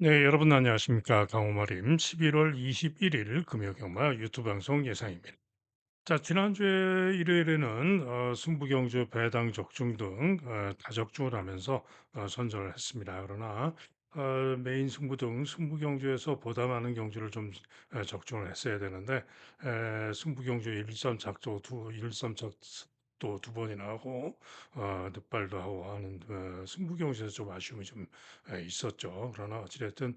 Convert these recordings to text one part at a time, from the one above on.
네, 여러분 안녕하십니까. 강호마림 11월 21일 금요경마 유튜브 방송 예상입니다. 자, 지난주에 일요일에는 승부경주, 배당 적중 등 다적중을 하면서 선전을 했습니다. 그러나 메인 승부 등 승부경주에서 보다 많은 경주를 좀 적중을 했어야 되는데 승부경주 1선 작조 일선 작도 두 번이나 하고 늑발도 하고 하는 승부경주에서 좀 아쉬움이 좀 있었죠. 그러나 어찌됐든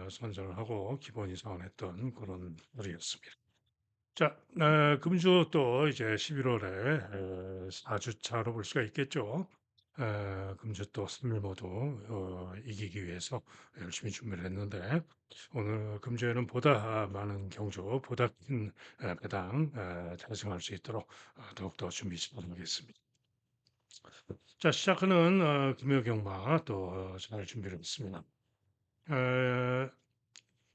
선전을 하고 기본 이상을 했던 그런 날이었습니다. 자, 금주 또 이제 11월에 4주차로 볼 수가 있겠죠. 금주 또 3일 모두 이기기 위해서 열심히 준비를 했는데 오늘 금주에는 보다 많은 경주, 보다 큰 배당 달성할 수 있도록 더욱더 준비 잘하겠습니다. 자, 시작하는 금요 경마 또 잘 준비를 했습니다. 에,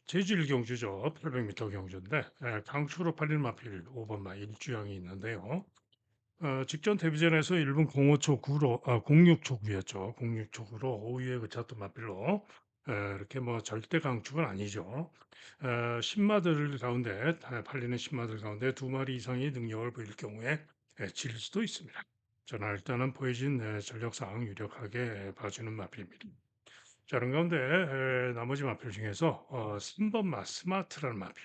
제주 일경주죠. 800m 경주인데 강추로 8일 마필 5번 마 일주형이 있는데요. 직전 데뷔전에서 1분 05초 9로 06초 9였죠. 06초 9로 5위에 그쳤던 마필로 이렇게 뭐 절대 강축은 아니죠. 신마들 가운데 팔리는 신마들 가운데 두 마리 이상의 능력을 보일 경우에 질 수도 있습니다. 저는 일단은 보여진 전력상 유력하게 봐주는 마필입니다. 자, 그런 가운데 나머지 마필 중에서 3번 마 스마트라는 마필.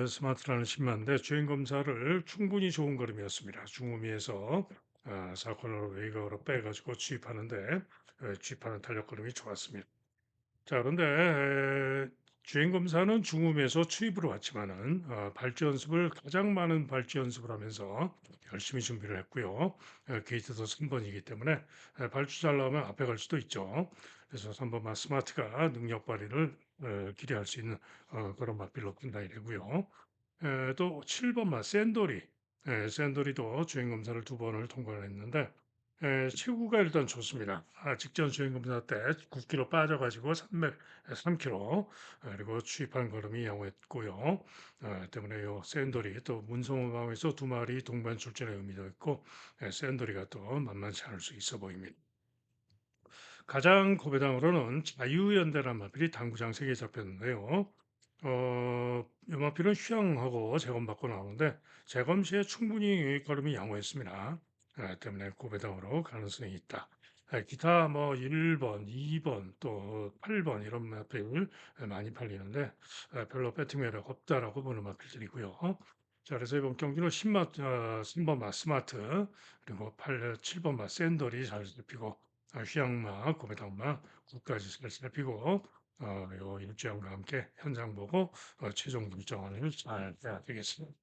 스마트라는 신마인데 주행 검사를 충분히 좋은 걸음이었습니다. 중후미에서 4코너로 외곽으로 빼가지고 주입하는데 주입하는 탄력 걸음이 좋았습니다. 자, 그런데 주행 검사는 중후미에서 추입으로 왔지만은 발주 연습을 가장 많은 발주 연습을 하면서 열심히 준비를 했고요. 게이트도 3번이기 때문에 발주 잘 나오면 앞에 갈 수도 있죠. 그래서 3번 스마트가 능력 발휘를 기대할 수 있는 그런 맛빌로 판단이 되고요. 또 7번 샌돌이, 샌돌이도 주행 검사를 두 번을 통과를 했는데 체구가 일단 좋습니다. 직전 주행 검사 때 9kg 빠져가지고 303kg 그리고 취입한 걸음이 양호했고요. 때문에 요 샌돌이 또 문성호강에서 두 마리 동반 출전의 의미도 있고 샌돌이가 또 만만치 않을 수 있어 보입니다. 가장 고배당으로는 자유연대란 마필이 당구장 3개 잡혔는데요. 요마필은 휴양하고 재검받고 나오는데 재검 시에 충분히 걸음이 양호했습니다. 때문에 고배당으로 가능성이 있다. 기타 뭐 1번, 2번, 또 8번 이런 마필 많이 팔리는데 별로 배팅 매력 없다라고 보는 마필들이고요. 자, 그래서 이번 경기는 3번 마 스마트 그리고 7번 마 샌더리 잘 잡히고 휴양마, 고배당마, 국까지 살피고 요 일정과 함께 현장 보고 최종 결정을 잘 해야 되겠습니다.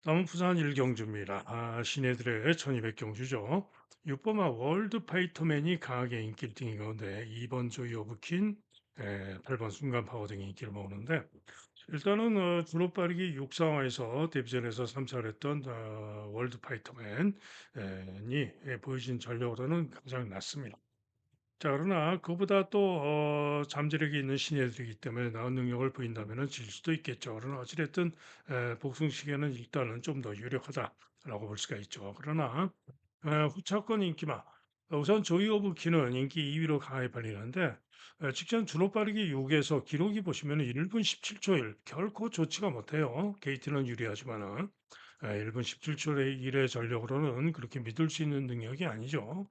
다음은 부산 일경주입니다. 시내들의 1200경주죠. 6번마 월드 파이터맨이 강하게 인기를 띈 가운데 2번 조이 오브킨, 8번 순간 파워 등이 인기를 모으는데 일단은 주로 빠르기 육상화에서 데뷔전에서 3차를 했던 월드 파이터맨이 보여진 전력으로는 가장 낫습니다. 자, 그러나 그보다 또 잠재력이 있는 신예들이기 때문에 나은 능력을 보인다면은 질 수도 있겠죠. 그러나 어찌됐든 복승시계는 일단은 좀 더 유력하다라고 볼 수가 있죠. 그러나 후차권 인기마 우선 조이 오브 키는 인기 2위로 강하게 팔리는데 직전 주로 빠르기 6에서 기록이 보시면 1분 17초 1 결코 좋지가 못해요. 게이트는 유리하지만은 1분 17초 1의 전력으로는 그렇게 믿을 수 있는 능력이 아니죠.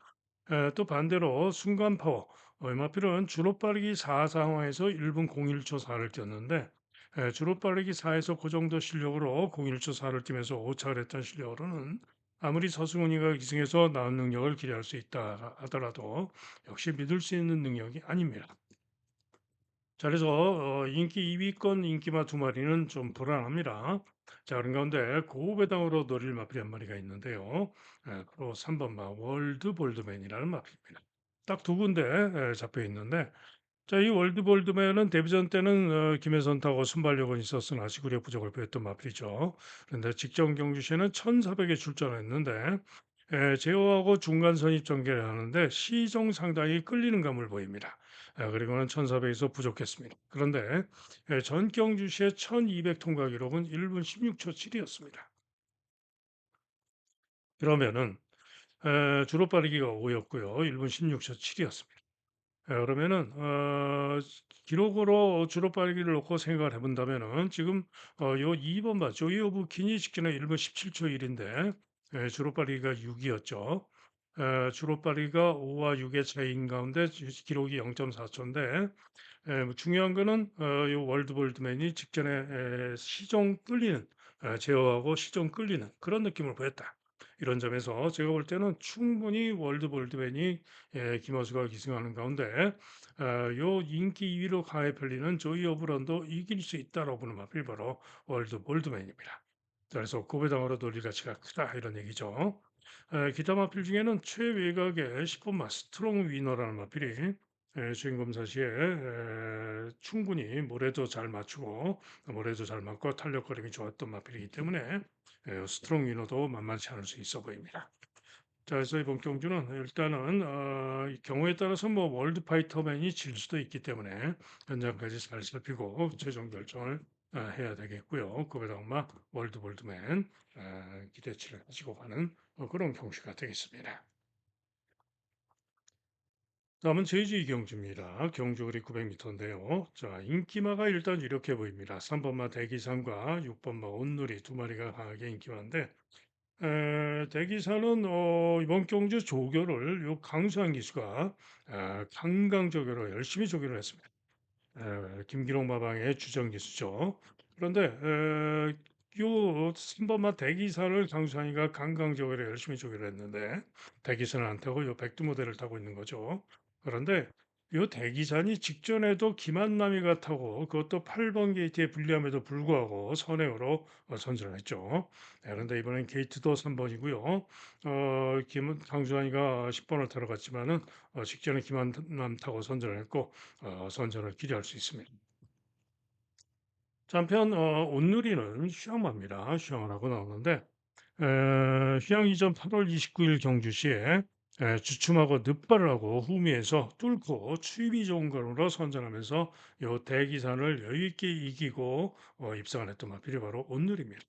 또 반대로 순간 파워 마필은 주로 빠르기 4 상황에서 1분 01초 4를 뛰었는데 주로 빠르기 4에서 그 정도 실력으로 01초 4를 뛰면서 5차를 했던 실력으로는 아무리 서승훈이가 기승해서 나은 능력을 기대할 수 있다 하더라도 역시 믿을 수 있는 능력이 아닙니다. 자, 그래서 인기 2위권 인기마 두 마리는 좀 불안합니다. 자, 그런 가운데 고배당으로 노릴 마필이 한 마리가 있는데요. 바로 3번 마 월드 볼드맨이라는 마필입니다. 딱 두 군데 잡혀 있는데 자, 이 월드 볼드맨은 데뷔전 때는 김혜선 타고 순발력은 있었으나 지구력 부족을 보였던 마필이죠. 그런데 직전 경주 시에는 1,400에 출전했는데 제어하고 중간 선입 전개를 하는데 시종 상당히 끌리는 감을 보입니다. 그리고는 1,400에서 부족했습니다. 그런데 전 경주 시에 1,200 통과 기록은 1분 16초 7이었습니다. 그러면은 주로 빠르기가 5 였고요. 1분 16초 7이었습니다. 그러면은 기록으로 주로 빠르기를 놓고 생각을 해 본다면은 지금 요 2번 봐 조이 오브 킨이 직전에 1분 17초 1 인데 주로 빠르기가 6 이었죠. 주로 빠르기가 5와 6의 차이인 가운데 기록이 0.4 초인데 뭐 중요한 거는 요 월드 볼드맨이 직전에 시종 끌리는 제어하고 시종 끌리는 그런 느낌을 보였다. 이런 점에서 제가 볼 때는 충분히 월드 볼드맨이 김어수가 기승하는 가운데 요 인기 2 위로 강해 편리는 조이 오브런도 이길 수 있다라고 보는 마필 바로 월드 볼드맨입니다. 자, 그래서 고배당으로 놀릴 가치가 크다 이런 얘기죠. 기타 마필 중에는 최외곽의 10번마 스트롱 위너라는 마필이 주인검사시에 충분히 모래도 잘 맞추고 모래도 잘 맞고 탄력거림이 좋았던 마필이기 때문에 스트롱 위너도 만만치 않을 수 있어 보입니다. 자, 그래서 이번 경주는 일단은 이 경우에 따라서 뭐 월드파이터맨이 질 수도 있기 때문에 현장까지 잘 살피고 최종 결정을 해야 되겠고요. 그배당마 월드볼드맨 기대치를 가지고 가는 그런 경주가 되겠습니다. 다음은 제주의 경주입니다. 경주거리 900m인데요. 자, 인기마가 일단 이렇게 보입니다. 3번마 대기산과 6번마 온누리 두 마리가 강하게 인기마인데 대기사는 이번 경주 조교를 요 강수한 기수가 강강 조교로 열심히 조교를 했습니다. 김기록 마방의 주전 기수죠. 그런데 요 신범마 대기사를 강수한이가 강강 조교로 열심히 조교를 했는데 대기사는 안 타고 요 백두무대를 타고 있는 거죠. 그런데 요 대기산이 직전에도 김한남이가 타고 그것도 8번 게이트에 불리함에도 불구하고 선행으로 선전을 했죠. 그런데 이번엔 게이트도 3번이고요. 김 강수환이가 10번을 타러 갔지만은 직전에 김한남 타고 선전을 했고 선전을 기대할 수 있습니다. 자, 한편 온누리는 휴양마입니다. 휴양을 하고 나오는데 휴양 이전 8월 29일 경주 시에 주춤하고 늪발을 하고 후미에서 뚫고 추입이 좋은 걸음으로 선전하면서 요 대기산을 여유 있게 이기고 입상을 했던 마필이 바로 온누리입니다.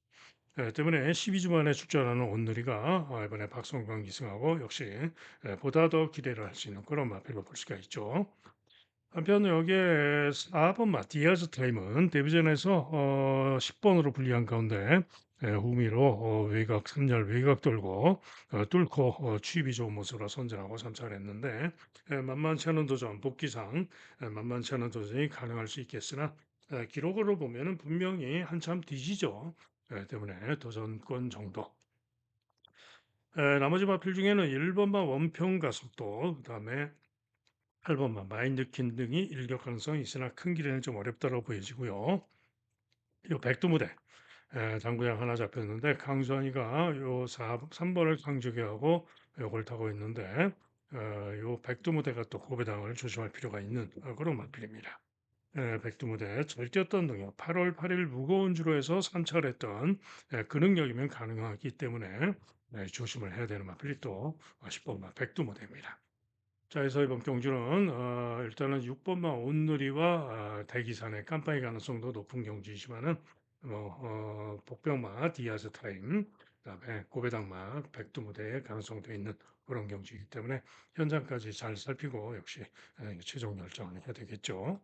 때문에 12주 만에 출전하는 온누리가 이번에 박성광 기승하고 역시 보다 더 기대를 할 수 있는 그런 마필로 볼 수가 있죠. 한편 여기에 4번 마티아즈 타임은 데뷔전에서 10번으로 불리한 가운데 후미로 외곽 3열 외곽 돌고 뚫고 추입이 좋은 모습으로 선전하고 참차했는데 만만치 않은 도전 복귀상 만만치 않은 도전이 가능할 수 있겠으나 기록으로 보면은 분명히 한참 뒤지죠. 때문에 도전권 정도. 나머지 마필 중에는 1번마 원평 가속도 그다음에 8번마 마인드킨 등이 일격 가능성이 있으나 큰 길에는 좀 어렵다고 보여지고요. 요 백두무대 당구장 하나 잡혔는데 강수환이가 요 3번을 강조기하고 요걸 타고 있는데 요 백두무대가 또 고배당을 조심할 필요가 있는 그런 마필입니다. 백두무대 절 뛰었던 능력 8월 8일 무거운 주로 해서 3차를 했던 그 능력이면 가능하기 때문에 조심을 해야 되는 마필이 또 10번 백두무대입니다. 자, 그래서 이번 경주는 일단은 6번마 온누리와 대기산의 깜빡이 가능성도 높은 경주이지만은 복병마 디아스 타임 그다음에 고배당마 백두무대의 가능성도 있는 그런 경주이기 때문에 현장까지 잘 살피고 역시 최종 결정을 해야 되겠죠.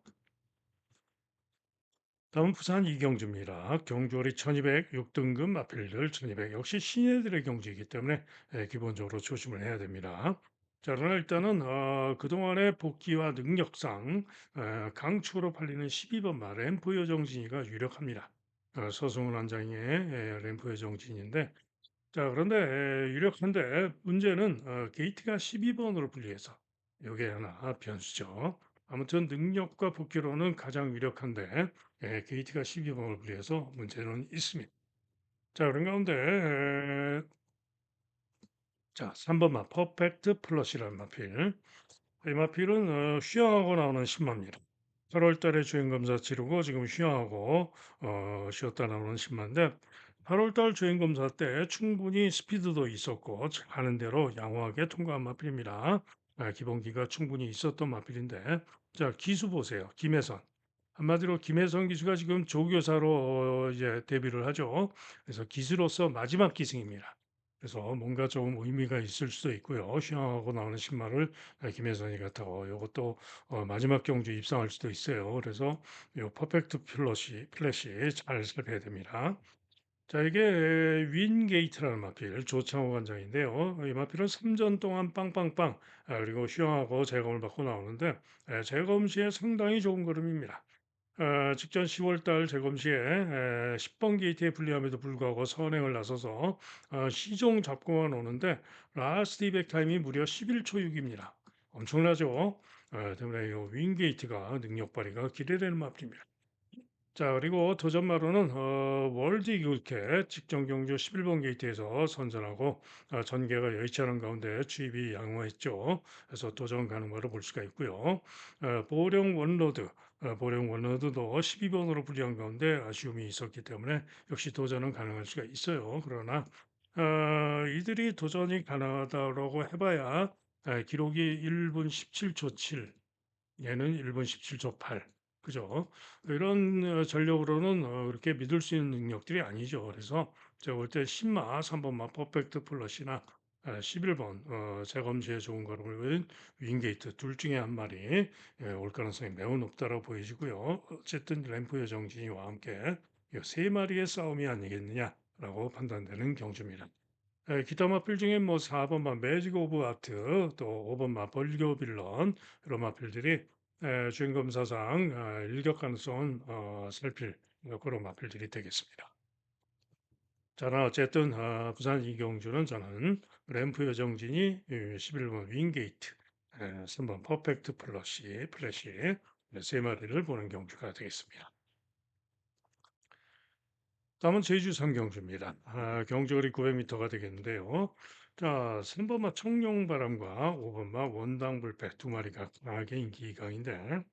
다음은 부산 이경주입니다. 경주월이 1200, 6등급 마필들 1200 역시 신예들의 경주이기 때문에 기본적으로 조심을 해야 됩니다. 자, 그러나 일단은 그동안의 복귀와 능력상 강추로 팔리는 12번 마 램프 여정진이가 유력합니다. 서승훈 원장의 램프 여정진인데 자, 그런데 유력한데 문제는 게이트가 12번으로 분리해서 요게 하나 변수죠. 아무튼 능력과 복귀로는 가장 유력한데 게이트가 12번을 분리해서 문제는 있습니다. 자, 그런 가운데 자, 3번마 퍼펙트 플러시라는 마필. 이 마필은 휴양하고 나오는 신마입니다. 8월 달에 주행검사 치르고 지금 휴양하고 쉬었다 나오는 신마인데 8월 달 주행검사 때 충분히 스피드도 있었고 가는 대로 양호하게 통과한 마필입니다. 기본기가 충분히 있었던 마필인데 자, 기수 보세요. 김혜선. 한마디로 김혜선 기수가 지금 조교사로 이제 데뷔를 하죠. 그래서 기수로서 마지막 기승입니다. 그래서 뭔가 좀 의미가 있을 수도 있고요. 휴양하고 나오는 신발을 김혜선이 같다고 요것도 마지막 경주 입상할 수도 있어요. 그래서 요 퍼펙트 플래시 잘 살펴야 됩니다. 자, 이게 윈게이트라는 마필 조창호 관장인데요. 이 마필은 3전 동안 빵빵빵 그리고 휴양하고 재검을 받고 나오는데 재검 시에 상당히 좋은 걸음입니다. 직전 10월 달 재검 시에 10번 게이트에 불리함에도 불구하고 선행을 나서서 시종 잡고만 오는데 라스트 이백 타임이 무려 11초 6입니다. 엄청나죠? 때문에 이 윙게이트가 능력 발휘가 기대되는 마필입니다. 자, 그리고 도전마로는 월드 이글캣 직전 경주 11번 게이트에서 선전하고 전개가 여의치 않은 가운데 추입이 양호했죠. 그래서 도전 가능바로 볼 수가 있고요. 보령 원로드도 12번으로 불리한 가운데 아쉬움이 있었기 때문에 역시 도전은 가능할 수가 있어요. 그러나 이들이 도전이 가능하다고 해봐야 기록이 1분 17초 7, 얘는 1분 17초 8. 그죠? 이런 전력으로는 그렇게 믿을 수 있는 능력들이 아니죠. 그래서 제가 볼 때 신마 3번마 퍼펙트 플러시나 11번 재검지에 좋은 걸음을 웬 윙게이트 둘 중에 한 마리 올 가능성이 매우 높다고 보여지고요. 어쨌든 램프의 정진이와 함께 이 세 마리의 싸움이 아니겠느냐라고 판단되는 경주입니다. 기타 마필 중에 뭐 4번마 매직 오브 아트 또 5번마 벌교 빌런 이런 마필들이 주인검 사상 일격 가능성은 살필 그런 마필들이 되겠습니다. 저는 어쨌든 부산 이경주는 저는 램프 여정진이 11번 윙게이트 3번 퍼펙트 플래시 세 마리를 보는 경주가 되겠습니다. 다음은 제주 삼경주입니다. 경주거리 900m가 되겠는데요. 자, 3번마 청룡바람과 5번마 원당불패 두 마리가 강하게 인기 강인데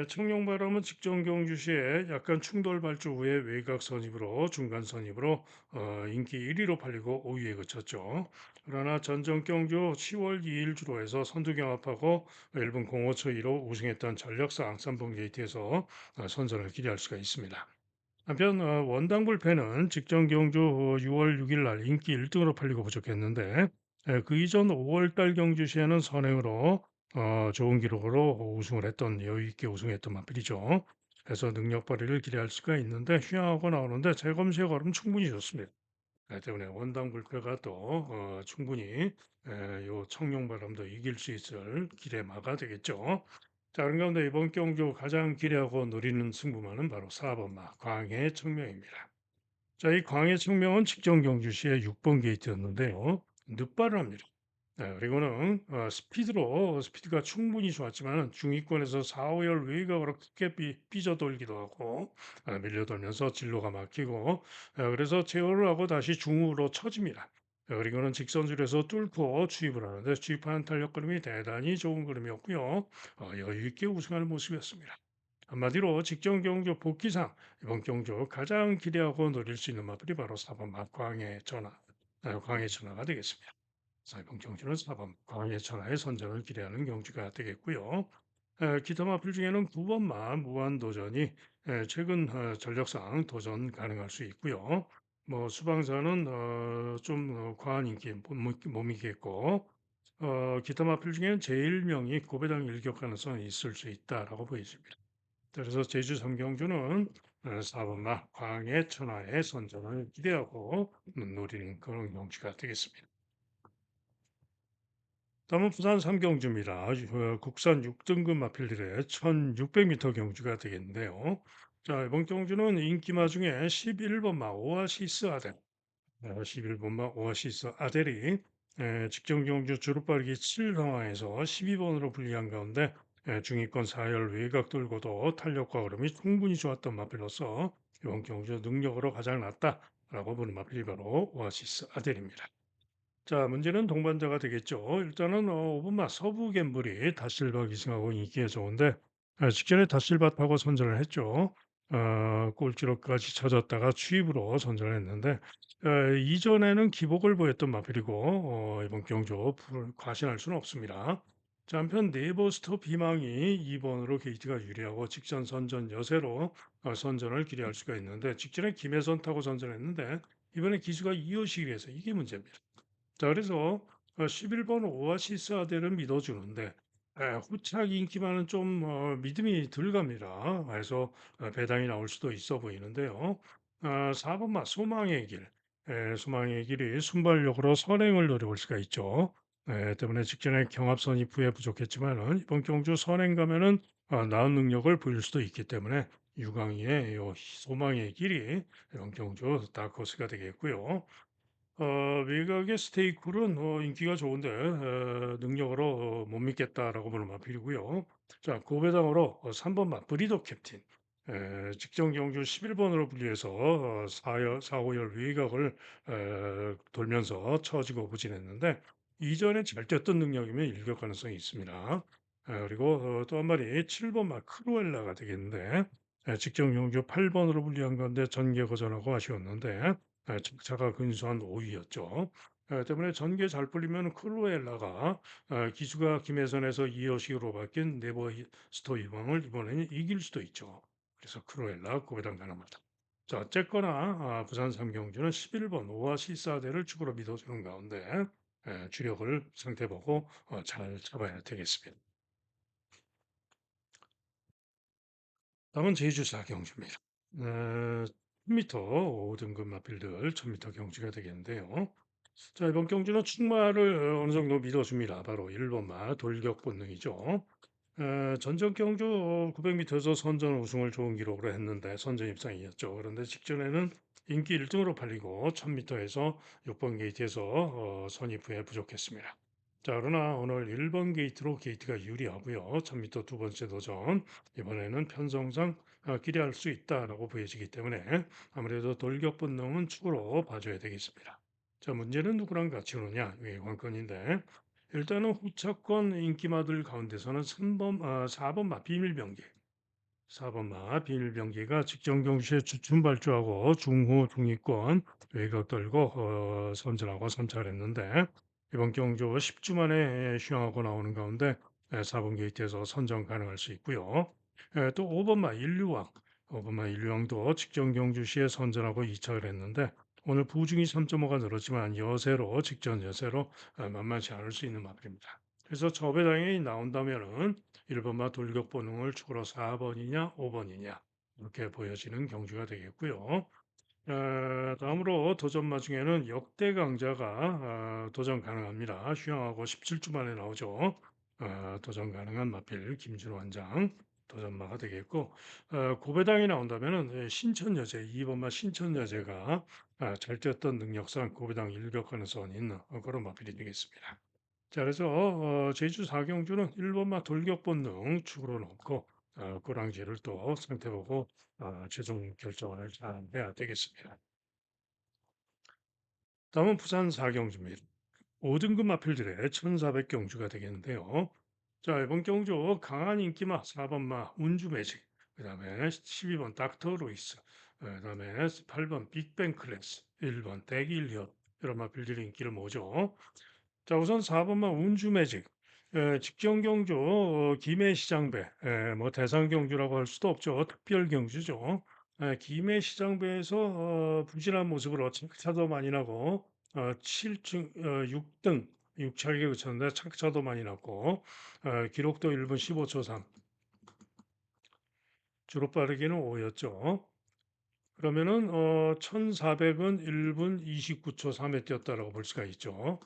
청룡바람은 직전 경주 시에 약간 충돌 발주 후에 외곽 선입으로 중간 선입으로 인기 1위로 팔리고 5위에 그쳤죠. 그러나 전전 경주 10월 2일 주로해서 선두 경합하고 1분 05초 2로 우승했던 전력상 3번 게이트에서 선전을 기대할 수가 있습니다. 한편 원당 불패는 직전 경주 6월 6일 날 인기 1등으로 팔리고 부족했는데 그 이전 5월 달 경주 시에는 선행으로 좋은 기록으로 우승을 했던 여유 있게 우승했던 마필이죠. 그래서 능력 발휘를 기대할 수가 있는데 휴양하고 나오는데 재검시에 걸으면 충분히 좋습니다. 때문에 원당 불패가 또 충분히 요 청룡바람도 이길 수 있을 기대마가 되겠죠. 자, 그런 가운데 이번 경주 가장 기대하고 노리는 승부마는 바로 4번마 광해 청명입니다. 자, 이 광해 청명은 직전 경주 시에 6번 게이트였는데요. 늦발을 합니다. 그리고는 스피드가 충분히 좋았지만 중위권에서 4, 5열 외곽으로 크게 삐져돌기도 하고 밀려돌면서 진로가 막히고 그래서 제어를 하고 다시 중으로 처집니다. 그리고는 직선줄에서 뚫고 추입을 하는데 추입하는 탄력 걸음이 대단히 좋은 걸음이었고요. 여유 있게 우승하는 모습이었습니다. 한마디로 직전 경주 복귀상 이번 경주 가장 기대하고 노릴 수 있는 마블이 바로 4번 광해 전화가 되겠습니다. 이번 경주는 4번 광해 천하의 선전을 기대하는 경주가 되겠고요. 기타 마필 중에는 9번마 무한도전이 최근 전력상 도전 가능할 수 있고요. 뭐 수방사는 좀 과한 인기 못 미겠고 기타 마필 중에는 제일명이 고배당 일격 가능성이 있을 수 있다라고 보여집니다. 그래서 제주 삼경주는 4번마 광해 천하의 선전을 기대하고 노리는 그런 경주가 되겠습니다. 다음은 부산 삼경주입니다. 국산 6등급 마필들의 1600m 경주가 되겠는데요. 자, 이번 경주는 인기마 중에 11번마 오아시스 아델이 직전 경주 주루빠르기 7 상황에서 12번으로 불리한 가운데 중위권 4열 외곽 돌고도 탄력과 흐름이 충분히 좋았던 마필로서 이번 경주 능력으로 가장 낫다라고 보는 마필이 바로 오아시스 아델입니다. 자, 문제는 동반자가 되겠죠. 일단은 5번마 서부 갬블이 다실바 기승하고 인기가 좋은데 직전에 다실바 타고 선전을 했죠. 꼴찌로까지 쳐졌다가 추입으로 선전을 했는데 이전에는 기복을 보였던 마필이고 이번 경주 과신할 수는 없습니다. 자, 한편 네버스터 비망이 2번으로 게이트가 유리하고 직전 선전 여세로 선전을 기대할 수가 있는데 직전에 김혜선 타고 선전했는데 이번에 기수가 이어지기 위해서 이게 문제입니다. 자, 그래서 11번 오아시스 아델을 믿어주는데 후착 인기만은 좀 믿음이 덜 갑니다. 그래서 배당이 나올 수도 있어 보이는데요. 4번 마 소망의 길. 소망의 길이 순발력으로 선행을 노려볼 수가 있죠. 때문에 직전에 경합선이 부에 부족했지만은 이번 경주 선행 가면은 나은 능력을 보일 수도 있기 때문에 유광희의 요 소망의 길이 이번 경주 다크호스가 되겠고요. 외곽의 스테이크는 인기가 좋은데 능력으로 못 믿겠다라고 보는 마필이고요. 자, 고배당으로 3번 맞브리더 캡틴. 직전 경주 11번으로 분리해서 4호열 외곽을 돌면서 처지고 부진했는데 이전에 잘 뛰었던 능력이면 일격 가능성이 있습니다. 그리고 또 한 마리 7번 막 크루엘라가 되겠는데 직전 경주 8번으로 분리한 건데 전개 거전하고 아쉬웠는데 적차가 근소한 5위였죠. 때문에 전개 잘 풀리면 클로엘라가 기수가 김혜선에서 이어식으로 바뀐 네버 스토 이왕을 이번에는 이길 수도 있죠. 그래서 클로엘라 고배당 가능하다. 자, 어쨌거나 부산 삼경주는 11번 오아시사대를 축으로 믿어주는 가운데 주력을 상태 보고 잘 잡아야 되겠습니다. 다음은 제주사 경주입니다. 1000m 5등급 마필들 1000m 경주가 되겠는데요. 자, 이번 경주는 출마를 어느 정도 믿어줍니다. 바로 1번 마 돌격 본능이죠. 전적 경주 900m에서 선전 우승을 좋은 기록으로 했는데 선전 입상이었죠. 그런데 직전에는 인기 1등으로 팔리고 1000m에서 6번 게이트에서 선입 후에 부족했습니다. 자, 그러나 오늘 1번 게이트로 게이트가 유리하고요. 1000m 두 번째 도전 이번에는 편성상 기대할 수 있다라고 보여지기 때문에 아무래도 돌격 본능은 축으로 봐줘야 되겠습니다. 자, 문제는 누구랑 같이 오느냐 이게 관건인데 일단은 후차권 인기마들 가운데서는 4번 마 비밀병기 4번 마 비밀병기가 직전 경주에 주춤 발주하고 중후 중위권 외곽 떨고 선전하고 선착했는데 이번 경주 10주 만에 휴양하고 나오는 가운데 4번 게이트에서 선전 가능할 수 있고요. 또 5번 마 인류왕 5번 마 인류왕도 직전 경주 시에 선전하고 이착을 했는데 오늘 부중이 3.5가 늘었지만 여세로 직전 여세로 만만치 않을 수 있는 마필입니다. 그래서 저배당이 나온다면은 1번마 돌격 본능을 축으로 4번이냐 5번이냐 이렇게 보여지는 경주가 되겠고요. 다음으로 도전마 중에는 역대 강자가 도전 가능합니다. 휴양하고 17주 만에 나오죠. 도전 가능한 마필 김준호 원장 도전마가 되겠고 고배당이 나온다면은 신천여제 2번마 신천여제가 잘 뛰었던 능력상 고배당 일격 가능성이 있는 그런 마필이 되겠습니다. 자, 그래서 제주 사경주는 1번마 돌격 본능 축으로 놓고 꼬랑지를 또 상태 보고 최종 결정을 잘 해야 되겠습니다. 다음은 부산 사경주입니다. 5등급 마필들의 1400 경주가 되겠는데요. 자, 이번 경주 강한 인기마 4번마 운주매직, 그 다음에 12번 닥터 로이스, 그 다음에 8번 빅뱅 클래스, 1번 대길리엇 이런 마필들이 인기를 모으죠. 자, 우선 4번만 운주매직. 직전 경주 김해시장배, 뭐 대상 경주라고 할 수도 없죠. 특별 경주죠. 김해시장배에서 부진한 모습으로 착차도 많이 나고 7등, 6등, 6차게 그쳤는데 착차도 많이 났고 기록도 1분 15초 3, 주로 빠르기는 5였죠. 그러면은 1400은 1분 29초 3에 뛰었다라고 볼 수가 있죠.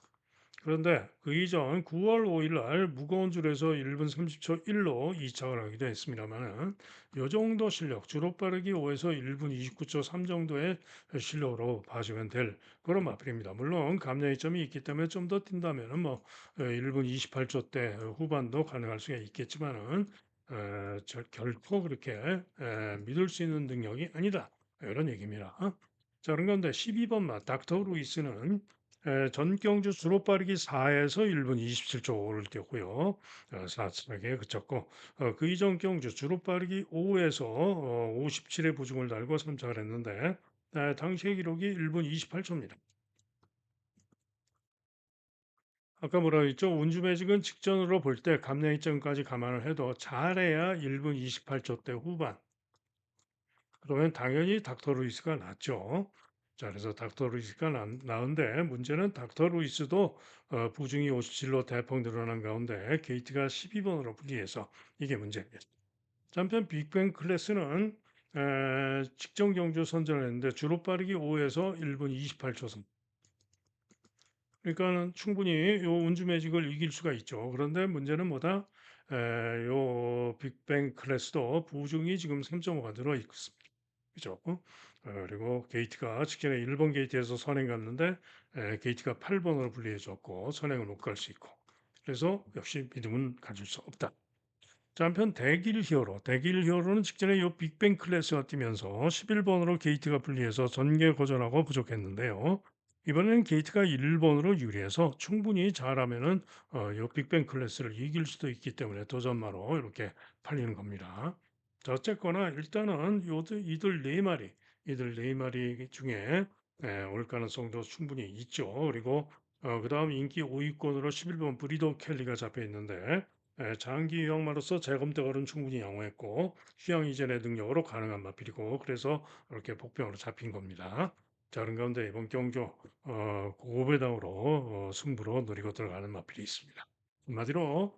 그런데 그 이전 9월 5일 날 무거운 줄에서 1분 30초 1로 이착을 하기도 했습니다만은 요 정도 실력, 주로 빠르기 5에서 1분 29초 3 정도의 실력으로 봐주면 될 그런 마필입니다. 물론 감량의 점이 있기 때문에 좀 더 뛴다면은 뭐 1분 28초 대 후반도 가능할 수가 있겠지만은 결코 그렇게 믿을 수 있는 능력이 아니다. 이런 얘기입니다. 자, 그런 가운데 12번 마 닥터 루이스는 전경주 주로 빠르기 4에서 1분 27초를 뛰었고요. 4차게 그쳤고 그 이전 경주 주로 빠르기 5에서 57의 부중을 달고 3차를 했는데 당시의 기록이 1분 28초입니다. 아까 뭐라 했죠? 운주매직은 직전으로 볼 때 감량이점까지 감안을 해도 잘해야 1분 28초 대 후반. 그러면 당연히 닥터 루이스가 낫죠. 자, 그래서 닥터 루이스가 나은데 문제는 닥터 루이스도 부중이 57로 대폭 늘어난 가운데 게이트가 12번으로 불리해서 이게 문제입니다. 자, 한편 빅뱅 클래스는 직전 경주 선전을 했는데 주로 빠르기 5에서 1분 28초 선. 그러니까는 충분히 요 운주 매직을 이길 수가 있죠. 그런데 문제는 뭐다? 요 빅뱅 클래스도 부중이 지금 3.5가 늘어 있습니다. 그죠? 그리고 게이트가 직전에 1번 게이트에서 선행 갔는데 게이트가 8번으로 분리해졌고 선행을 못 갈 수 있고 그래서 역시 믿음은 가질 수 없다. 자, 한편 대길 히어로는 직전에 요 빅뱅 클래스가 뛰면서 11번으로 게이트가 분리해서 전개 고전하고 부족했는데요. 이번에는 게이트가 1번으로 유리해서 충분히 잘하면은 요 빅뱅 클래스를 이길 수도 있기 때문에 도전마로 이렇게 팔리는 겁니다. 자, 어쨌거나 일단은 이들 네 마리 중에 올 가능성도 충분히 있죠. 그리고 그다음 인기 5위권으로 11번 브리더 켈리가 잡혀 있는데 장기 유형마로서 재검대걸은 충분히 양호했고 휴양 이전의 능력으로 가능한 마필이고 그래서 이렇게 복병으로 잡힌 겁니다. 자, 그런 가운데 이번 경주 고배당으로 승부로 노리고 들어가는 마필이 있습니다. 한마디로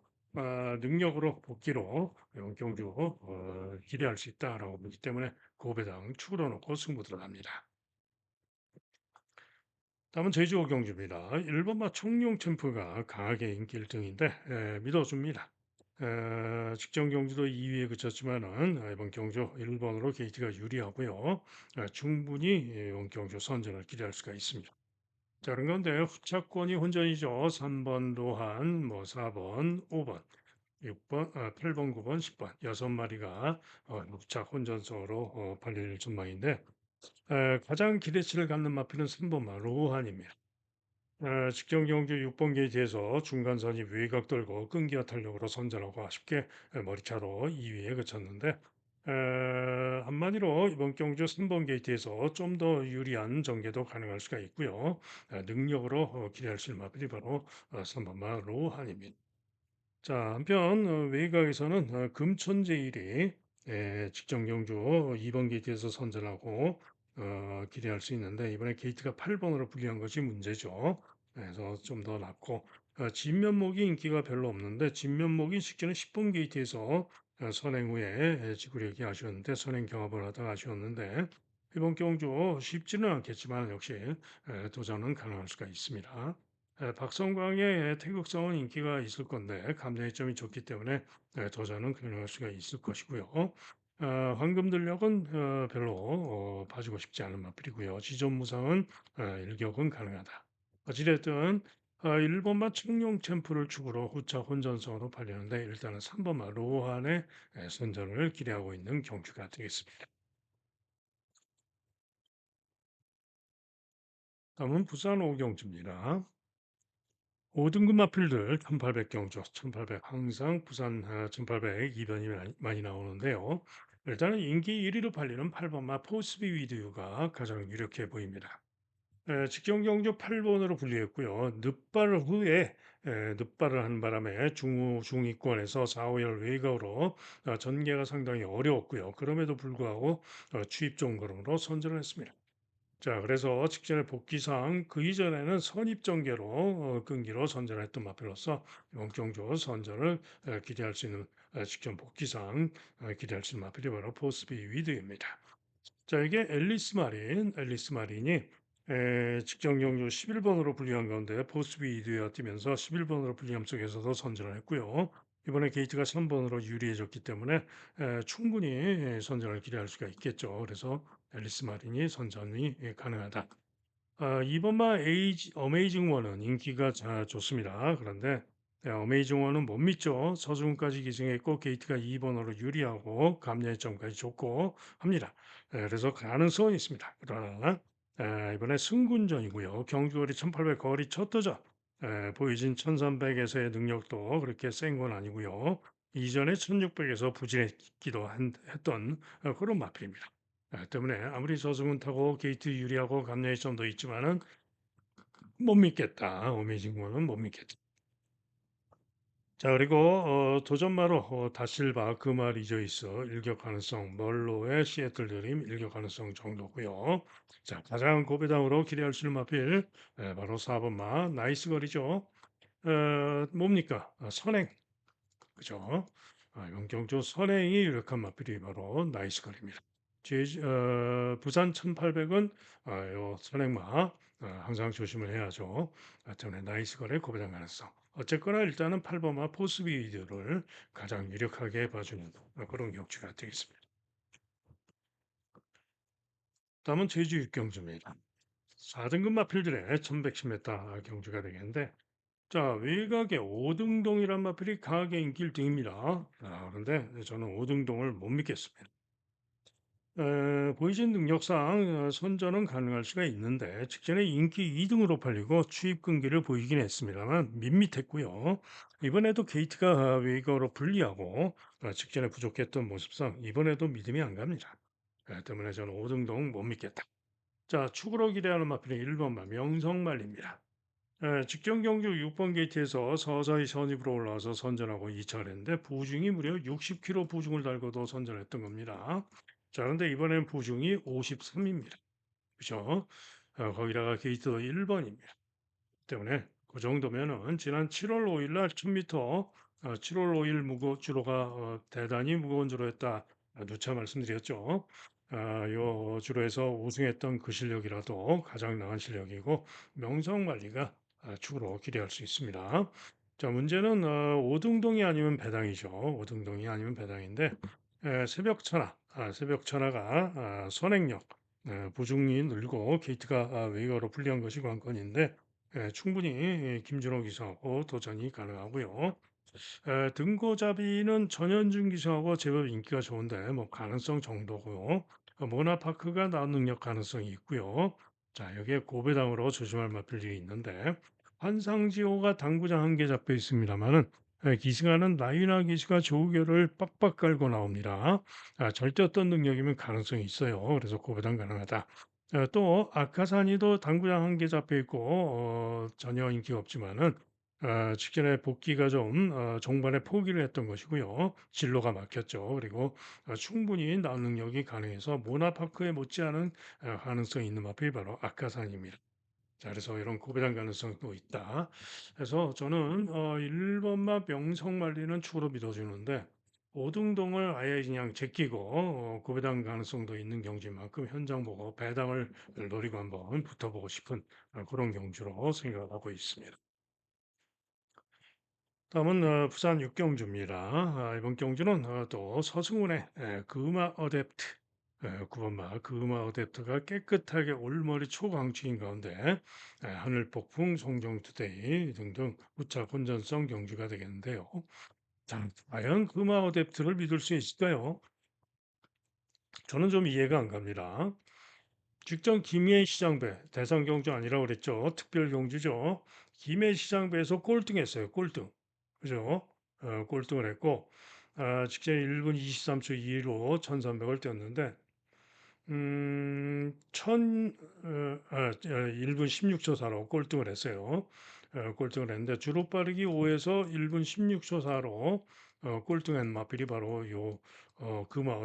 능력으로 복귀로 이번 경주 기대할 수 있다라고 보기 때문에 고배당 축으로 놓고 승부 들어갑니다. 다음은 제주어 경주입니다. 1번마 청룡 챔프가 강하게 인기 1등인데 믿어줍니다. 직전 경주도 2위에 그쳤지만은 이번 경주 1번으로 게이트가 유리하고요. 충분히 이번 경주 선전을 기대할 수가 있습니다. 자, 그런 가운데 후차권이 혼전이죠. 3번 로한, 뭐 4번, 5번, 6번, 8번, 9번, 10번 여섯 마리가 후착 혼전서로 팔릴 전망인데 가장 기대치를 갖는 마필은 3번마 로한입니다. 직전 경주 6번 게이트에서 중간선이 외곽 돌고 끈기와 탄력으로 선전하고 아쉽게 머리차로 2위에 그쳤는데 한마디로 이번 경주 3번 게이트에서 좀 더 유리한 전개도 가능할 수가 있고요. 능력으로 기대할 수 있는 마필이 바로 3번마 로한입니다. 자, 한편 외곽에서는 금천제일이 직전 경주 2번 게이트에서 선전하고 기대할 수 있는데 이번에 게이트가 8번으로 불리한 것이 문제죠. 그래서 좀 더 낫고 진면목이 인기가 별로 없는데 진면목이 직전에 10번 게이트에서 선행 후에 지구력이 아쉬웠는데 선행 경합을 하다가 아쉬웠는데 이번 경주 쉽지는 않겠지만 역시 도전은 가능할 수가 있습니다. 박성광의 태극성은 인기가 있을 건데 감량점이 좋기 때문에 도전은 가능할 수가 있을 것이고요. 황금들력은 별로 봐주고 싶지 않은 마필이고요. 지존무상은 일격은 가능하다. 어찌됐든 1번만 청룡 챔프를 축으로 후차 혼전성으로 팔리는데 일단은 3번만 로한의 선전을 기대하고 있는 경주가 되겠습니다. 다음은 부산 오경주입니다. 5등급 마필들 1800 경주, 1800 항상 부산 1800 이변이 많이 나오는데요. 일단은 인기 1위로 팔리는 8번마 포스비 위드유가 가장 유력해 보입니다. 직전 경주 8번으로 분리했고요. 늦발 후에 늦발을 한 바람에 중위권에서 4, 5열 외곽으로 전개가 상당히 어려웠고요. 그럼에도 불구하고 추입 종걸음으로 선전을 했습니다. 자, 그래서 직전에 복귀상 그 이전에는 선입전개로 끈기로 선전을 했던 마필로서 영경조 선전을 기대할 수 있는 직전 복귀상 기대할 수 있는 마필이 바로 포스비 위드입니다. 자, 이게 앨리스 마린이 직전 경주 11번으로 불리한 가운데 포스비 위드에 뛰면서 11번으로 불리함 속에서도 선전을 했고요. 이번에 게이트가 3번으로 유리해졌기 때문에 충분히 선전을 기대할 수가 있겠죠. 그래서 앨리스 마린이 선전이 가능하다. 이번만 어메이징 원은 인기가 좋습니다. 그런데 어메이징 원은 못 믿죠. 서중까지 기증했고 게이트가 2번으로 유리하고 감량점까지 좋고 합니다. 그래서 가능성은 있습니다. 그러나 이번에 승군전이고요. 경주거리 1800 거리 첫 도전. 보이진 1300에서의 능력도 그렇게 센 건 아니고요. 이전에 1600에서 부진했기도 했던 그런 마필입니다. 때문에 아무리 저승은 타고 게이트 유리하고 감량의 점도 있지만은 못 믿겠다. 어메이징 원은 못 믿겠다. 자, 그리고 도전마로 다실바 그마 리조이스 일격 가능성, 멀로의 시애틀 드림 일격 가능성 정도고요. 자, 가장 고배당으로 기대할 수 있는 마필 바로 4번마 나이스 거리죠. 뭡니까? 선행, 그죠? 영경조 선행이 유력한 마필이 바로 나이스 거리입니다. 부산 1800은 요 선행마 항상 조심을 해야죠. 때문에 나이스 거래 고배당 가능성. 어쨌거나 일단은 8번마 포스비드를 가장 유력하게 봐주는 그런 경주가 되겠습니다. 다음은 제주 육경주입니다. 4등급 마필들의 1110m 경주가 되겠는데 자, 외곽의 오등동이란 마필이 강하게 인기 1등입니다. 그런데 저는 오등동을 못 믿겠습니다. 보이진 능력상 선전은 가능할 수가 있는데 직전에 인기 2등으로 팔리고 추입 끈기를 보이긴 했습니다만 밋밋했고요. 이번에도 게이트가 외곽으로 불리하고 직전에 부족했던 모습상 이번에도 믿음이 안 갑니다. 때문에 저는 오등동 못 믿겠다. 자, 축으로 기대하는 마필은 1번마 명성말입니다. 직전 경주 6번 게이트에서 서서히 선입으로 올라와서 선전하고 2차를 했는데 부중이 무려 60km 부중을 달고도 선전했던 겁니다. 자, 그런데 이번엔 부중이 53입니다. 그죠? 거기다가 게이트도 1번입니다. 때문에 그 정도면은 지난 7월 5일 날 1000m 7월 5일 주로가 대단히 무거운 주로였다. 누차 말씀드렸죠. 요 주로에서 우승했던 그 실력이라도 가장 나은 실력이고 명성만리가 축으로 기대할 수 있습니다. 자, 문제는 오등동이 아니면 배당이죠. 오등동이 아니면 배당인데 새벽 천하, 새벽 천하가 선행력, 부중이 늘고 게이트가 외곽으로 불리한 것이 관건인데 충분히 김준호 기사하고 도전이 가능하고요. 등고잡이는 전현준 기사하고 제법 인기가 좋은데 뭐 가능성 정도고요. 모나파크가 나은 능력 가능성이 있고요. 자, 여기에 고배당으로 조심할 마필이 있는데 환상지호가 당구장 한 개 잡혀 있습니다만은 기승하는 나이나 기수가 조우결을 빡빡 깔고 나옵니다. 절대 어떤 능력이면 가능성이 있어요. 그래서 고배당 가능하다. 또 아카사니도 당구장 한 개 잡혀 있고 전혀 인기가 없지만은 직전에 복귀가 좀 종반에 포기를 했던 것이고요. 진로가 막혔죠. 그리고 충분히 나은 능력이 가능해서 모나파크에 못지않은 가능성이 있는 마필이 바로 아카산입니다. 자, 그래서 이런 고배당 가능성도 있다. 그래서 저는 1번만 명성만리는 추로 믿어주는데 오등동을 아예 그냥 제끼고 고배당 가능성도 있는 경주인 만큼 현장 보고 배당을 노리고 한번 붙어보고 싶은 그런 경주로 생각하고 있습니다. 다음은 부산 육경주입니다. 이번 경주는 또 서승훈의 금화 어댑트 9번마 금화 어댑트가 깨끗하게 올머리 초강추인 가운데 하늘폭풍, 송정투데이 등등 우차 본전성 경주가 되겠는데요. 자, 과연 금화 어댑트를 믿을 수 있을까요? 저는 좀 이해가 안 갑니다. 직전 김해 시장배 대상 경주 아니라고 그랬죠. 특별 경주죠. 김해 시장배에서 꼴등했어요. 꼴등. 그죠? 꼴등을 했고 직전 1분 23초 2로 1300을 뛰었는데 1분 16초 사로 꼴등을 했어요. 꼴등을 했는데 주로 빠르기 5에서 1분 16초 사로 꼴등한 마필이 바로 요 금화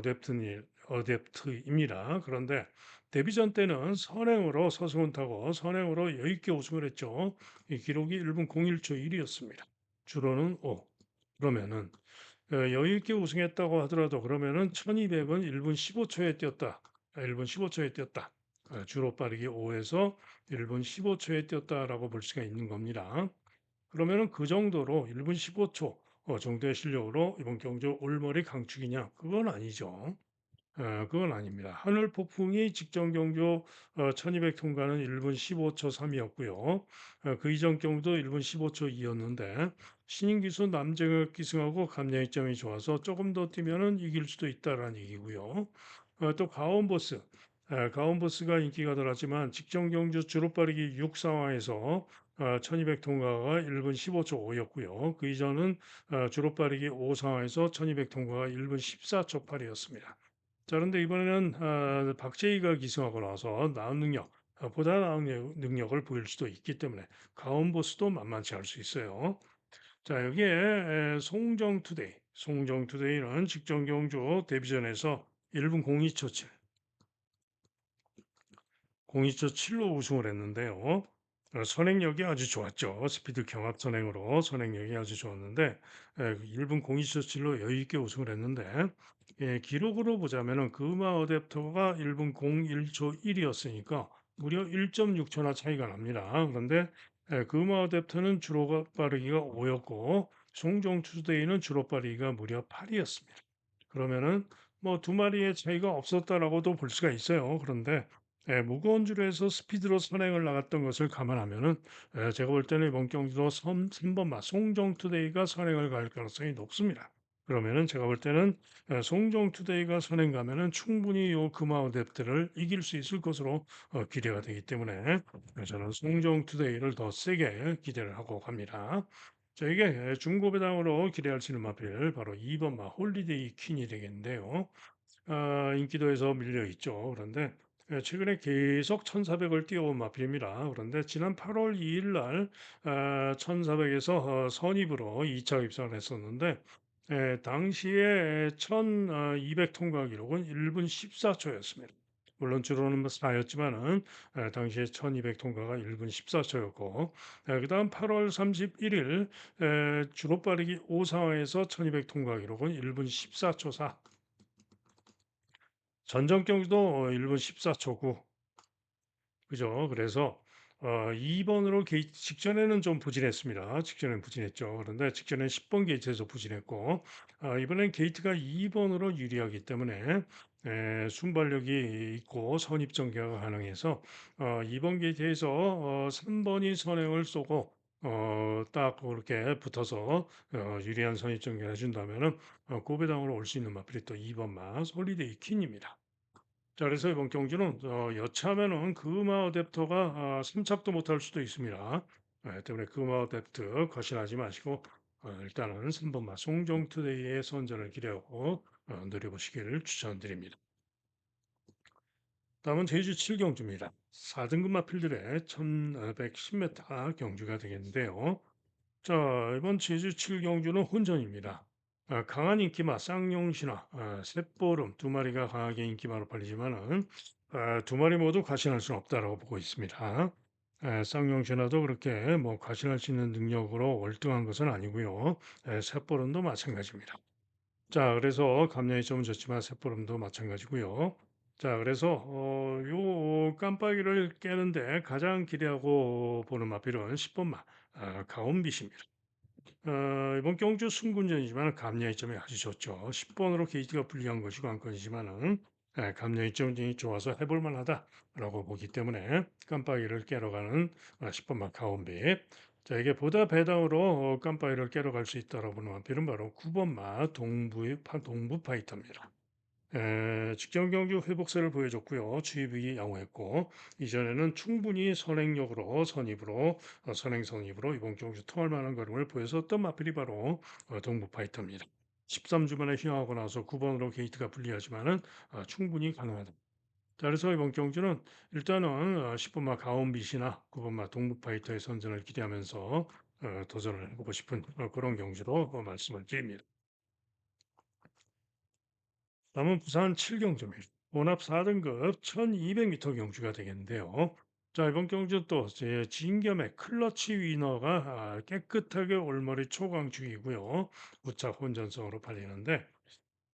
어댑트입니다. 그런데 데뷔전 때는 선행으로 서승훈 타고 선행으로 여유있게 우승을 했죠. 이 기록이 1분 01초 1이었습니다. 주로는 5. 그러면은 여유 있게 우승했다고 하더라도 그러면은 1200은 1분 15초에 뛰었다. 1분 15초에 뛰었다. 주로 빠르기 5에서 1분 15초에 뛰었다라고 볼 수가 있는 겁니다. 그러면은 그 정도로 1분 15초 정도의 실력으로 이번 경주 올머리 강축이냐? 그건 아니죠. 그건 아닙니다. 하늘 폭풍이 직전 경주 1200 통과는 1분 15초 3이었고요. 그 이전 경도 1분 15초 2였는데 신인 기수 남정혁 기승하고 감량이점이 좋아서 조금 더 뛰면은 이길 수도 있다라는 얘기고요. 또 가온보스, 가온보스가 인기가 덜하지만 직전 경주 주로 빠르기 6 상황에서 1200 통과가 1분 15초 5였고요. 그 이전은 주로 빠르기 5 상황에서 1200 통과가 1분 14초 8이었습니다. 자, 그런데 이번에는 박재희가 기승하고 나서 나은 능력, 보다 나은 능력을 보일 수도 있기 때문에 가온보스도 만만치 않을 수 있어요. 자, 여기에 송정투데이. 송정투데이는 직전 경주 데뷔전에서 1분 02초칠, 02초칠로 우승을 했는데요. 선행력이 아주 좋았죠. 스피드 경합 선행으로 선행력이 아주 좋았는데 1분 02초칠로 여유 있게 우승을 했는데 기록으로 보자면은 금화 어댑터가 1분 01초 1이었으니까 무려 1.6초나 차이가 납니다. 그런데 금화 어댑터는 주로 빠르기가 5였고 송정 투데이는 주로 빠르기가 무려 8이었습니다. 그러면은 뭐 두 마리의 차이가 없었다라고도 볼 수가 있어요. 그런데 무거운 줄에서 스피드로 선행을 나갔던 것을 감안하면은 제가 볼 때는 이번 경기도 3번마 송정투데이가 선행을 갈 가능성이 높습니다. 그러면은 제가 볼 때는 송정투데이가 선행 가면은 충분히 요 금화우뎁트를 이길 수 있을 것으로 기대가 되기 때문에 저는 송정투데이를 더 세게 기대를 하고 갑니다. 자, 이게 중고배당으로 기대할 수 있는 마필 바로 2번마 홀리데이 퀸이 되겠는데요. 인기도에서 밀려 있죠. 그런데 최근에 계속 1,400을 뛰어온 마필입니다. 그런데 지난 8월 2일 날 1,400에서 선입으로 2차 입상을 했었는데 당시에 1,200 통과 기록은 1분 14초였습니다. 물론 주로는 4였지만은 당시에 1,200 통과가 1분 14초였고 그다음 8월 31일 주로 빠르기 5상황에서 1,200 통과 기록은 1분 14초 4. 전적 경기도 1분 14초 9. 그죠? 그래서 2번으로 게이트 직전에는 좀 부진했습니다. 직전엔 부진했죠. 그런데 직전엔 10번 게이트에서 부진했고 이번엔 게이트가 2번으로 유리하기 때문에 순발력이 있고 선입 전개가 가능해서 2번 게이트에서 3번이 선행을 쏘고 딱 그렇게 붙어서 유리한 선입 전개를 해준다면은 고배당으로 올 수 있는 마필이 또 2번 마 솔리데이 퀸입니다. 자, 그래서 이번 경주는 여차하면은 금화 어댑터가 3착도 못할 수도 있습니다. 때문에 금화 어댑터 거신하지 마시고 일단은 3번마 송정투데이의 선전을 기대하고 노려보시기를 추천드립니다. 다음은 제주 7경주입니다. 4등급 마필들의 1110m 경주가 되겠는데요. 자, 이번 제주 7경주는 혼전입니다. 강한 인기마 쌍용신화, 셋보름 두 마리가 강하게 인기마로 팔리지만은 두 마리 모두 과신할 수는 없다라고 보고 있습니다. 쌍용신화도 그렇게 뭐 과신할 수 있는 능력으로 월등한 것은 아니고요. 셋보름도 마찬가지입니다. 자, 그래서 감량이 좀 좋지만 셋보름도 마찬가지고요. 자, 그래서 요 깜빡이를 깨는데 가장 기대하고 보는 마필은 10번마 가온빛입니다. 이번 경주 승군전이지만 감량이 점이 아주 좋죠. 10번으로 게이트가 불리한 것이 관건이지만은 감량이 점이 좋아서 해볼 만하다라고 보기 때문에 깜빡이를 깨러 가는 10번마 가온빛. 자, 이게 보다 배당으로 깜빡이를 깨러 갈 수 있다라고 보는 마필은 바로 9번마 동부 파이터입니다. 직전 경기 회복세를 보여줬고요. 추이비 양호했고 이전에는 충분히 선행력으로 선입으로 선행 선입으로 이번 경주 통할 만한 걸음을 보여줬던 마필이 바로 동부 파이터입니다. 13주 만에 휘황하고 나서 9번으로 게이트가 불리하지만은 충분히 가능하다. 자, 그래서 이번 경주는 일단은 10번마 가온빛이나 9번마 동부 파이터의 선전을 기대하면서 도전을 해보고 싶은 그런 경주로 말씀을 드립니다. 남은 부산 7경주입니다. 혼합 4등급 1200m 경주가 되겠는데요. 자, 이번 경주 또 제 진겸의 클러치 위너가 깨끗하게 올머리 초강 중이고요. 우차 혼전성으로 팔리는데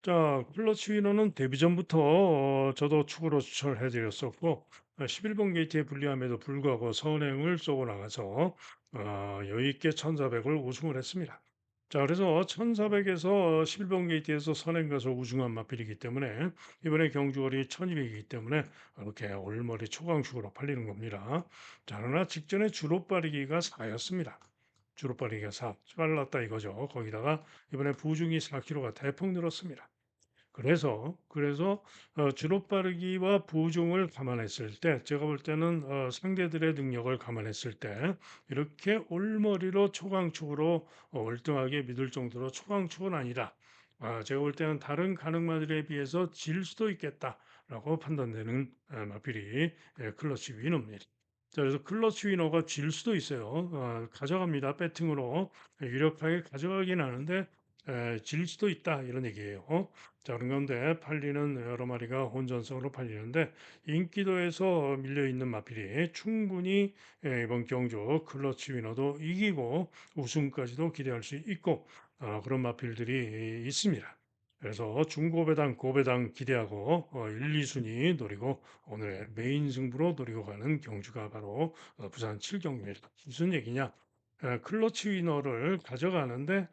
자, 클러치 위너는 데뷔 전부터 저도 축으로 추천을 해드렸었고 11번 게이트에 불리함에도 불구하고 선행을 쏘고 나가서 여유 있게 1400을 우승을 했습니다. 자, 그래서 1400에서 11번 게이트에서 선행 가서 우승한 마필이기 때문에 이번에 경주월이 1200이기 때문에 이렇게 올머리 초강축으로 팔리는 겁니다. 자, 그러나 직전에 주로 빠르기가 4였습니다. 주로 빠르기가 4, 빨랐다 이거죠. 거기다가 이번에 부중이 4kg가 대폭 늘었습니다. 그래서 주로 빠르기와 부중을 감안했을 때 제가 볼 때는 상대들의 능력을 감안했을 때 이렇게 올머리로 초강축으로 월등하게 믿을 정도로 초강축은 아니다. 제가 볼 때는 다른 가능마들에 비해서 질 수도 있겠다라고 판단되는 마필이 클러치 위너입니다. 자, 그래서 클러치 위너가 질 수도 있어요. 가져갑니다. 배팅으로 유력하게 가져가긴 하는데 질 수도 있다 이런 얘기예요. 자, 그런 가운데 팔리는 여러 마리가 혼전성으로 팔리는데 인기도에서 밀려 있는 마필이 충분히 이번 경주 클러치 위너도 이기고 우승까지도 기대할 수 있고 그런 마필들이 있습니다. 그래서 중고배당, 고배당 기대하고 1, 2순위 노리고 오늘의 메인 승부로 노리고 가는 경주가 바로 부산 7경주입니다. 무슨 얘기냐? 클러치 위너를 가져가는데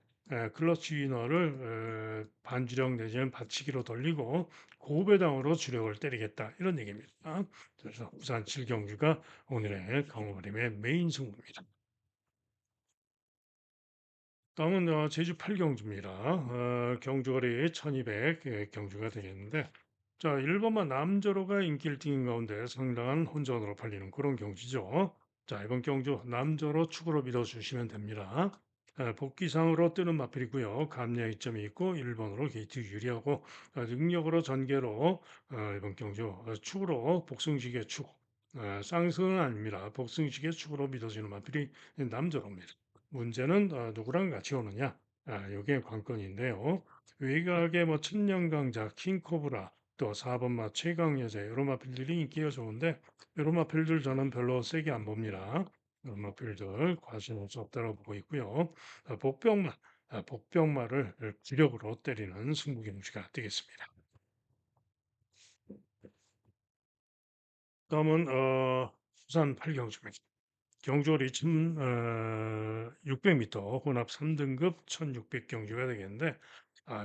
클러치 위너를 반주력 내지는 받치기로 돌리고 고배당으로 주력을 때리겠다 이런 얘기입니다. 그래서 부산 7경주가 오늘의 강호림의 메인 승부입니다. 다음은 제주 8경주입니다. 경주거리 1200 경주가 되겠는데 자 1번만 남저로가 인기 1등인 가운데 상당한 혼전으로 팔리는 그런 경주죠. 자 이번 경주 남저로 축으로 믿어주시면 됩니다. 복귀상으로 뜨는 마필이고요. 감량 이점이 있고 1번으로 게이트 유리하고 능력으로 전개로 이번 경주 축으로 복승식의 축 쌍승은 아닙니다. 복승식의 축으로 믿어지는 마필이 남저로입니다. 문제는 누구랑 같이 오느냐? 이게 관건인데요. 외곽의 뭐 천년강자, 킹코브라, 또 4번마 최강여자 이런 마필들이 인기가 좋은데 이런 마필들 저는 별로 세게 안 봅니다. 이런 마필들 관심 없 없다고 보고 있고요. 복병마, 복병마를 주력으로 때리는 승부 경주가 되겠습니다. 다음은 부산 8경주입니다. 경주월이 600m 혼합 3등급 1600 경주가 되겠는데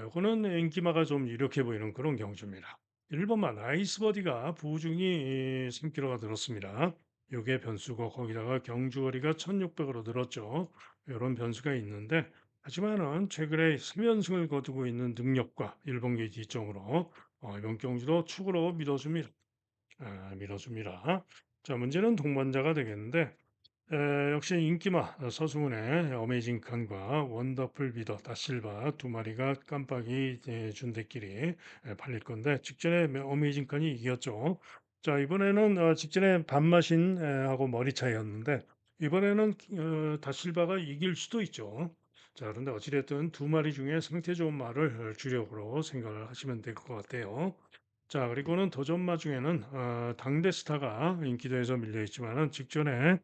요거는 인기마가 좀 유력해 보이는 그런 경주입니다. 1번만 아이스버디가 부중이 3kg가 늘었습니다. 요게 변수고 거기다가 경주거리가 1600으로 늘었죠. 이런 변수가 있는데 하지만은 최근에 3연승을 거두고 있는 능력과 일본 게이트 이점으로 이번 경주도 축으로 밀어줍니다. 자, 문제는 동반자가 되겠는데 역시 인기마 서승훈의 어메이징 칸과 원더풀 비더 다실바 두 마리가 깜빡이 준대끼리 팔릴 건데 직전에 어메이징 칸이 이겼죠. 자 이번에는 직전에 반마신 하고 머리 차이였는데 이번에는 다실바가 이길 수도 있죠. 자 그런데 어찌됐든 두 마리 중에 상태 좋은 말을 주력으로 생각을 하시면 될 것 같아요. 자 그리고는 도전마 중에는 당대 스타가 인기도에서 밀려 있지만은 직전에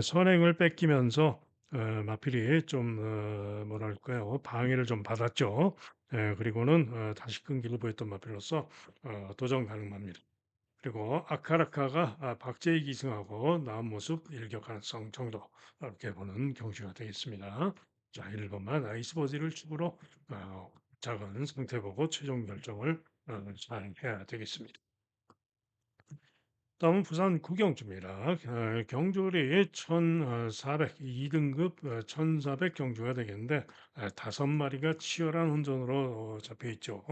선행을 뺏기면서 마필이 좀 뭐랄까요 방해를 좀 받았죠. 그리고는 다시 끈기를 보였던 마필로서 도전 가능합니다. 그리고 아카라카가 박제희 기승하고 나온 모습 일격 가능성 정도 이렇게 보는 경주가 되겠습니다. 자 1번만 아이스버디를 축으로 작은 상태 보고 최종 결정을 잘 해야 되겠습니다. 다음은 부산 구경주입니다. 경주리 1400, 2등급 1400 경주가 되겠는데 다섯 마리가 치열한 혼전으로 잡혀 있죠.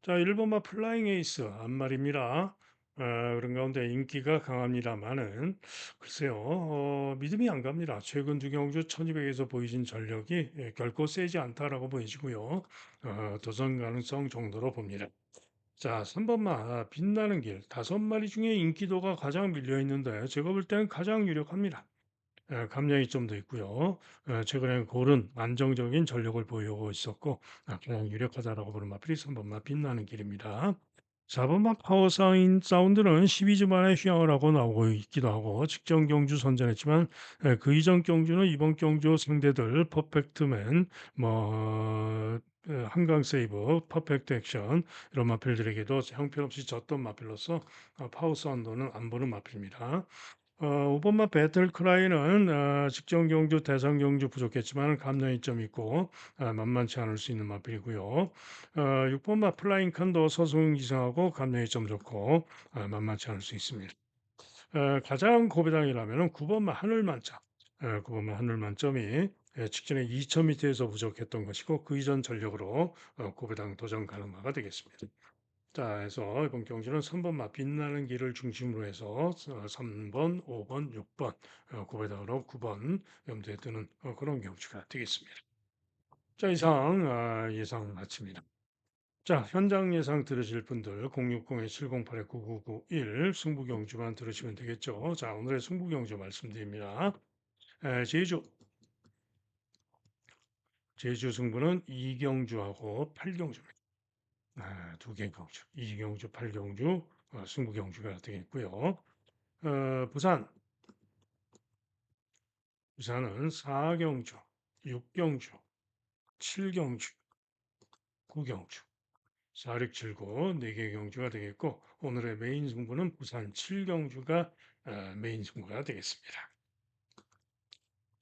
자, 1번마 플라잉 에이스 한 마리입니다. 그런 가운데 인기가 강합니다만은 글쎄요, 믿음이 안 갑니다. 최근 두 경주 1200에서 보이신 전력이 결코 세지 않다라고 보이시고요. 도전 가능성 정도로 봅니다. 자, 3번마 빛나는 길 다섯 마리 중에 인기도가 가장 밀려 있는데 제가 볼 때는 가장 유력합니다. 감량이 좀 더 있고요. 최근에 고른 안정적인 전력을 보이고 있었고 가장 유력하다라고 보는 마필이 3번마 빛나는 길입니다. 4번마 파워사인 사운드는 12주 만에 휴양을 하고 나오고 있기도 하고 직전 경주 선전했지만 그 이전 경주는 이번 경주 상대들 퍼펙트맨 한강 세이브 퍼펙트 액션 이런 마필들에게도 형편없이 졌던 마필로서 파워 사운드는 안 보는 마필입니다. 5번마 배틀크라이는 직전 경주, 대상 경주 부족했지만 감량이 좀 있고 만만치 않을 수 있는 마필이고요. 6번마 플라잉 칸도 서승 기승하고 감량이 좀 좋고 만만치 않을 수 있습니다. 가장 고배당이라면 9번마 하늘만점. 9번마 하늘만점이 직전에 2000m에서 부족했던 것이고 그 이전 전력으로 고배당 도전 가능마가 되겠습니다. 자, 해서 이번 경주는 3번마 빛나는 길을 중심으로 해서 3번, 5번, 6번, 고배당으로 9번 염두에 두는 그런 경주가 되겠습니다. 자, 이상 예상 마칩니다. 자, 현장 예상 들으실 분들 060-708-9991 승부 경주만 들으시면 되겠죠. 자, 오늘의 승부 경주 말씀드립니다. 제주, 제주 승부는 이경주하고 팔경주입니다. 두 개 경주, 이경주, 팔경주 승부 경주가 되겠고요. 부산, 부산은 4경주, 6경주, 7경주, 9경주, 4679 4개 경주가 되겠고 오늘의 메인 승부는 부산 7경주가 메인 승부가 되겠습니다.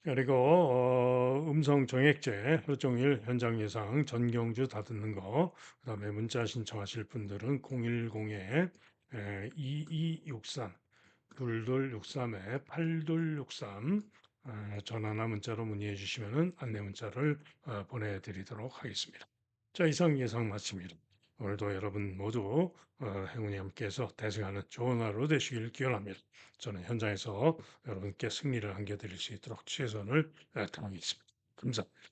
그리고 음성 정액제 하루 종일 현장 예상 전경주 다 듣는 거 그다음에 문자 신청하실 분들은 010에 2263 2263에 8263 전화나 문자로 문의해 주시면 안내 문자를 보내드리도록 하겠습니다. 자, 이상 예상 마칩니다. 오늘도 여러분 모두 행운이 함께해서 대승하는 좋은 하루 되시길 기원합니다. 저는 현장에서 여러분께 승리를 안겨드릴 수 있도록 최선을 다하겠습니다. 감사합니다.